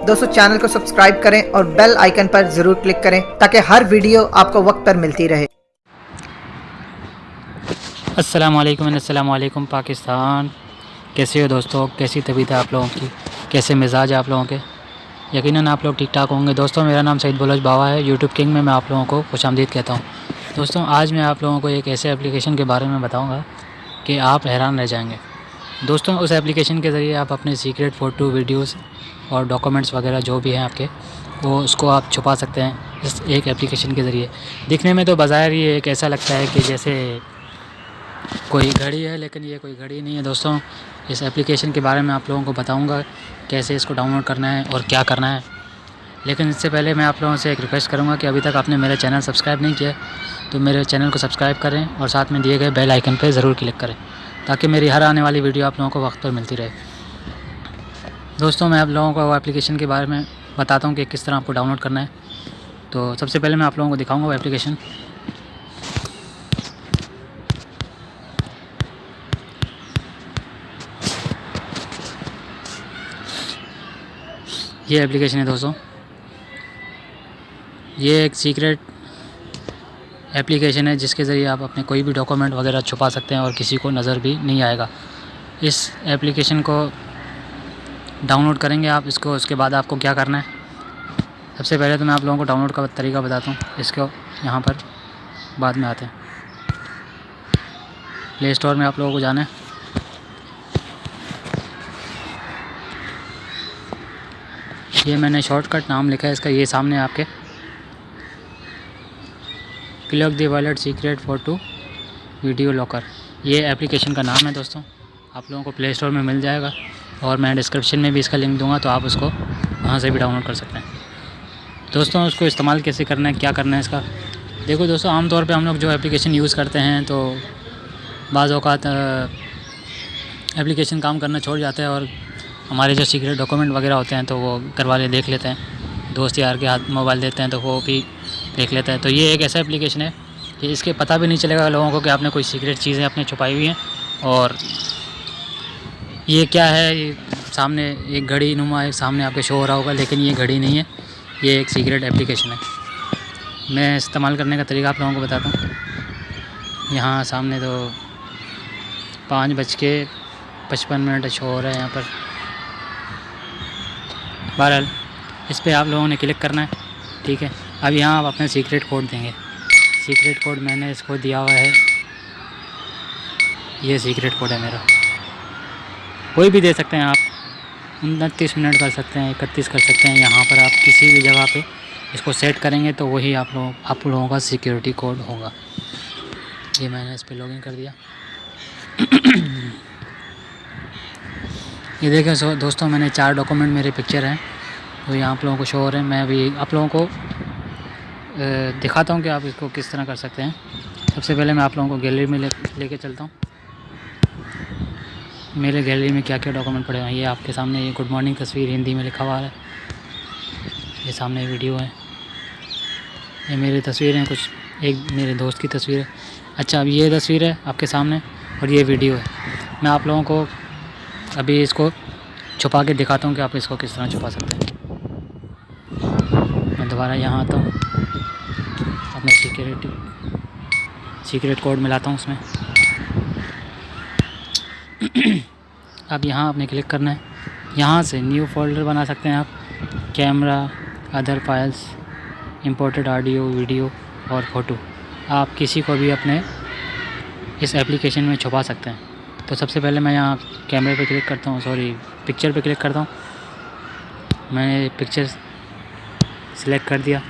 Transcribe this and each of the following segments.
दोस्तों चैनल को सब्सक्राइब करें और बेल आइकन पर ज़रूर क्लिक करें ताकि हर वीडियो आपको वक्त पर मिलती रहे। अस्सलामुअलैकुम पाकिस्तान। कैसे हो दोस्तों, कैसी तबीयत है आप लोगों की, कैसे मिजाज है आप लोगों के। यकीनन आप लोग ठीक ठाक होंगे। दोस्तों मेरा नाम सईद बुलोच बावा है, यूट्यूब किंग में मैं आप लोगों को खुशामदीद कहता हूँ। दोस्तों आज मैं आप लोगों को एक ऐसे एप्लीकेशन के बारे में बताऊँगा कि आप हैरान रह जाएंगे। दोस्तों उस एप्लीकेशन के ज़रिए आप अपने सीक्रेट फ़ोटो, वीडियोस और डॉक्यूमेंट्स वगैरह जो भी हैं आपके, वो उसको आप छुपा सकते हैं इस एक एप्लीकेशन के ज़रिए। दिखने में तो बाज़ाहिर ये एक ऐसा लगता है कि जैसे कोई घड़ी है, लेकिन ये कोई घड़ी नहीं है। दोस्तों इस एप्लीकेशन के बारे में आप लोगों को बताऊंगा कैसे इसको डाउनलोड करना है और क्या करना है। लेकिन इससे पहले मैं आप लोगों से एक रिक्वेस्ट करूंगा कि अभी तक आपने मेरा चैनल सब्सक्राइब नहीं किया तो मेरे चैनल को सब्सक्राइब करें और साथ में दिए गए बेल आइकन पर ज़रूर क्लिक करें ताकि मेरी हर आने वाली वीडियो आप लोगों को वक्त पर मिलती रहे। दोस्तों मैं आप लोगों को वो एप्लीकेशन के बारे में बताता हूँ कि किस तरह आपको डाउनलोड करना है। तो सबसे पहले मैं आप लोगों को दिखाऊँगा वो एप्लीकेशन। ये एप्लीकेशन है दोस्तों, ये एक सीक्रेट एप्लीकेशन है जिसके ज़रिए आप अपने कोई भी डॉक्यूमेंट वगैरह छुपा सकते हैं और किसी को नज़र भी नहीं आएगा। इस एप्लीकेशन को डाउनलोड करेंगे आप इसको, उसके बाद आपको क्या करना है। सबसे पहले तो मैं आप लोगों को डाउनलोड का तरीका बताता हूँ। इसको यहाँ पर बाद में आते हैं। प्ले स्टोर में आप लोगों को जाना है। ये मैंने शॉर्टकट नाम लिखा है इसका, ये सामने आपके click the wallet secret photo video locker, ये एप्लीकेशन का नाम है। दोस्तों आप लोगों को प्ले स्टोर में मिल जाएगा और मैं डिस्क्रिप्शन में भी इसका लिंक दूंगा तो आप उसको वहाँ से भी डाउनलोड कर सकते हैं। दोस्तों उसको इस्तेमाल कैसे करना है, क्या करना है इसका। देखो दोस्तों आमतौर पे हम लोग जो एप्लीकेशन यूज़ करते हैं तो बाज़ औक़ात एप्लीकेशन काम करना छोड़ जाता है और हमारे जो सीक्रेट डॉक्यूमेंट वगैरह होते हैं तो वो घर वाले देख लेते हैं, दोस्त यार के हाथ मोबाइल देते हैं तो वो भी देख लेता है। तो ये एक ऐसा एप्लीकेशन है कि इसके पता भी नहीं चलेगा लोगों को कि आपने कोई सीक्रेट चीज़ें अपने छुपाई हुई हैं। और ये क्या है, ये सामने एक घड़ी नुमा एक सामने आपके शो हो रहा होगा, लेकिन ये घड़ी नहीं है, ये एक सीक्रेट एप्लीकेशन है। मैं इस्तेमाल करने का तरीका आप लोगों को बताता हूँ। यहाँ सामने तो 5:55 शो हो रहा है यहाँ पर। बहरहाल इस पर आप लोगों ने क्लिक करना है, ठीक है। अब यहाँ आप अपने सीक्रेट कोड देंगे। सीक्रेट कोड मैंने इसको दिया हुआ है, ये सीक्रेट कोड है मेरा। कोई भी दे सकते हैं आप, 29 मिनट कर सकते हैं, 31 कर सकते हैं। यहाँ पर आप किसी भी जगह पे इसको सेट करेंगे तो वही आप लोगों का सिक्योरिटी कोड होगा। ये मैंने इस पर लॉगिन कर दिया। ये देखें दोस्तों, मैंने 4 डॉक्यूमेंट मेरे पिक्चर हैं तो यहाँ आप लोगों को शो हो रहे हैं। मैं अभी आप लोगों को दिखाता हूँ कि आप इसको किस तरह कर सकते हैं। सबसे पहले मैं आप लोगों को गैलरी में लेके चलता हूँ। मेरे गैलरी में क्या क्या डॉक्यूमेंट पड़े हैं ये आपके सामने। ये गुड मॉर्निंग तस्वीर हिंदी में लिखा हुआ है। ये सामने वीडियो है, ये मेरी तस्वीर हैं कुछ, एक मेरे दोस्त की तस्वीर है। अच्छा अब ये तस्वीर है आपके सामने और ये वीडियो है। मैं आप लोगों को अभी इसको छुपा के दिखाता हूँ कि आप इसको किस तरह छुपा सकते हैं। मैं दोबारा यहाँ आता हूँ, अपने सीक्रेट कोड मिलाता हूँ उसमें। अब यहाँ आपने क्लिक करना है। यहाँ से न्यू फोल्डर बना सकते हैं आप, camera, other files, imported audio, video और फ़ोटो। आप किसी को भी अपने इस एप्लीकेशन में छुपा सकते हैं। तो सबसे पहले मैं यहाँ कैमरे पे क्लिक करता हूँ, पिक्चर पे क्लिक करता हूँ। मैंने पिक्चर सिलेक्ट कर दिया,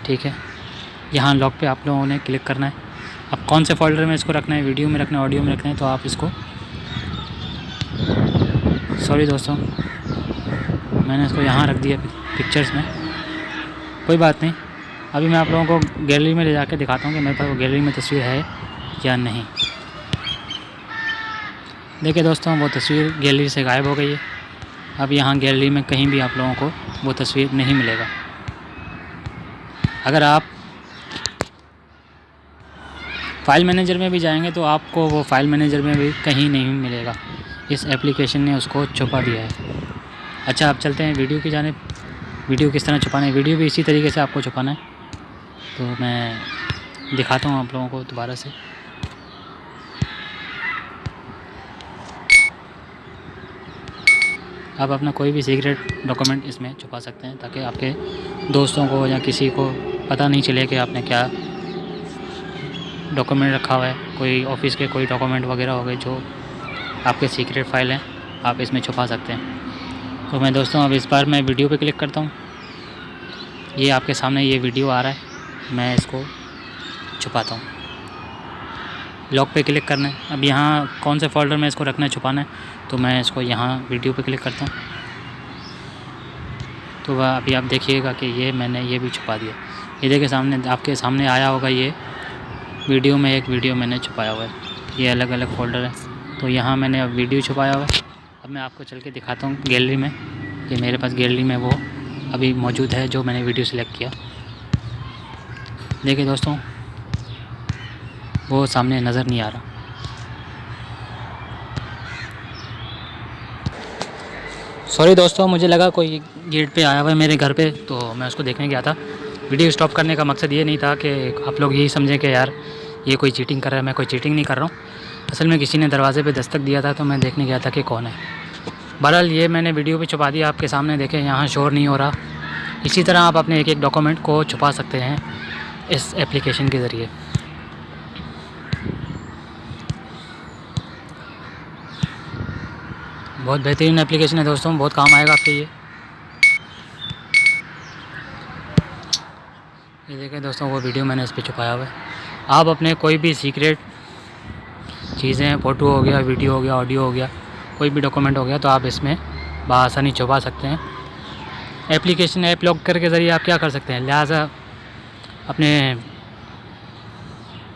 ठीक है। यहाँ लॉक पे आप लोगों ने क्लिक करना है। अब कौन से फोल्डर में इसको रखना है, वीडियो में रखना है, ऑडियो में रखना है, तो आप इसको दोस्तों मैंने इसको यहाँ रख दिया पिक्चर्स में। कोई बात नहीं, अभी मैं आप लोगों को गैलरी में ले जाके दिखाता हूँ कि मेरे पास वो गैलरी में तस्वीर है या नहीं। देखिए दोस्तों वो तस्वीर गैलरी से गायब हो गई है। अब यहाँ गैलरी में कहीं भी आप लोगों को वो तस्वीर नहीं मिलेगा। अगर आप फ़ाइल मैनेजर में भी जाएंगे तो आपको वो फ़ाइल मैनेजर में भी कहीं नहीं मिलेगा। इस एप्लीकेशन ने उसको छुपा दिया है। अच्छा, अब चलते हैं वीडियो की जानिब। वीडियो किस तरह छुपाना है, वीडियो भी इसी तरीके से आपको छुपाना है। तो मैं दिखाता हूँ आप लोगों को दोबारा से। आप अपना कोई भी सीक्रेट डॉक्यूमेंट इसमें छुपा सकते हैं ताकि आपके दोस्तों को या किसी को पता नहीं चले कि आपने क्या डॉक्यूमेंट रखा हुआ है। कोई ऑफिस के कोई डॉक्यूमेंट वगैरह हो गए जो आपके सीक्रेट फाइल हैं, आप इसमें छुपा सकते हैं। तो मैं दोस्तों अब इस बार मैं वीडियो पे क्लिक करता हूँ। ये आपके सामने ये वीडियो आ रहा है, मैं इसको छुपाता हूँ। लॉक पे क्लिक करना है। अब यहाँ कौन से फ़ोल्डर में इसको रखना है, छुपाना है, तो मैं इसको यहाँ वीडियो पे क्लिक करता हूँ। तो वह अभी आप देखिएगा कि ये मैंने ये भी छुपा दिया। ये देखिए सामने आपके सामने आया होगा, ये वीडियो में एक वीडियो मैंने छुपाया हुआ है। ये अलग अलग फ़ोल्डर है, तो यहाँ मैंने अब वीडियो छुपाया हुआ है। अब मैं आपको चल के दिखाता हूँ गैलरी में, कि मेरे पास गैलरी में वो अभी मौजूद है जो मैंने वीडियो सेलेक्ट किया। देखिए दोस्तों, वो सामने नज़र नहीं आ रहा। सॉरी दोस्तों, मुझे लगा कोई गेट पे आया हुआ है मेरे घर पे, तो मैं उसको देखने गया था। वीडियो स्टॉप करने का मकसद ये नहीं था कि आप लोग यही समझें कि यार ये कोई चीटिंग कर रहा है। मैं कोई चीटिंग नहीं कर रहा हूँ। असल में किसी ने दरवाज़े पे दस्तक दिया था, तो मैं देखने गया था कि कौन है। बहरहाल ये मैंने वीडियो भी छुपा दिया आपके सामने। देखें यहाँ शोर नहीं हो रहा। इसी तरह आप अपने एक एक डॉक्यूमेंट को छुपा सकते हैं इस एप्लीकेशन के ज़रिए। बहुत बेहतरीन एप्लीकेशन है दोस्तों, बहुत काम आएगा आपके ये देखें दोस्तों, वो वीडियो मैंने इस पर छुपाया हुआ है। आप अपने कोई भी सीक्रेट चीज़ें, फ़ोटो हो गया, वीडियो हो गया, ऑडियो हो गया, कोई भी डॉक्यूमेंट हो गया, तो आप इसमें बआसानी छुपा सकते हैं। एप्लीकेशन ऐप लॉकर के ज़रिए आप क्या कर सकते हैं, लिहाजा अपने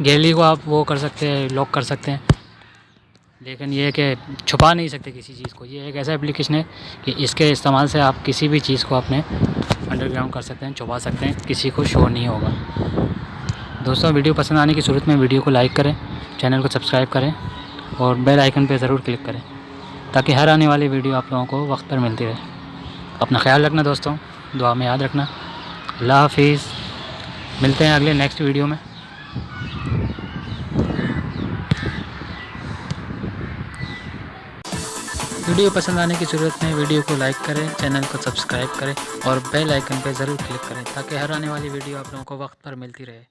गैलरी को आप वो कर सकते हैं, लॉक कर सकते हैं। लेकिन ये है कि छुपा नहीं सकते किसी चीज़ को। ये एक ऐसा एप्लीकेशन है कि इसके इस्तेमाल से आप किसी भी चीज़ को अपने अंडरग्राउंड कर सकते हैं, छुपा सकते हैं, किसी को शो नहीं होगा। दोस्तों, वीडियो पसंद आने की सूरत में वीडियो को लाइक करें, चैनल को सब्सक्राइब करें और बेल आइकन पर ज़रूर क्लिक करें ताकि हर आने वाली वीडियो आप लोगों को वक्त पर मिलती रहे। अपना ख्याल रखना दोस्तों, दुआ में याद रखना। अल्लाह हाफिज़। मिलते हैं अगले नेक्स्ट वीडियो में। वीडियो पसंद आने की सूरत में वीडियो को लाइक करें, चैनल को सब्सक्राइब करें और बेल आइकन पर ज़रूर क्लिक करें ताकि हर आने वाली वीडियो आप लोगों को वक्त पर मिलती रहे।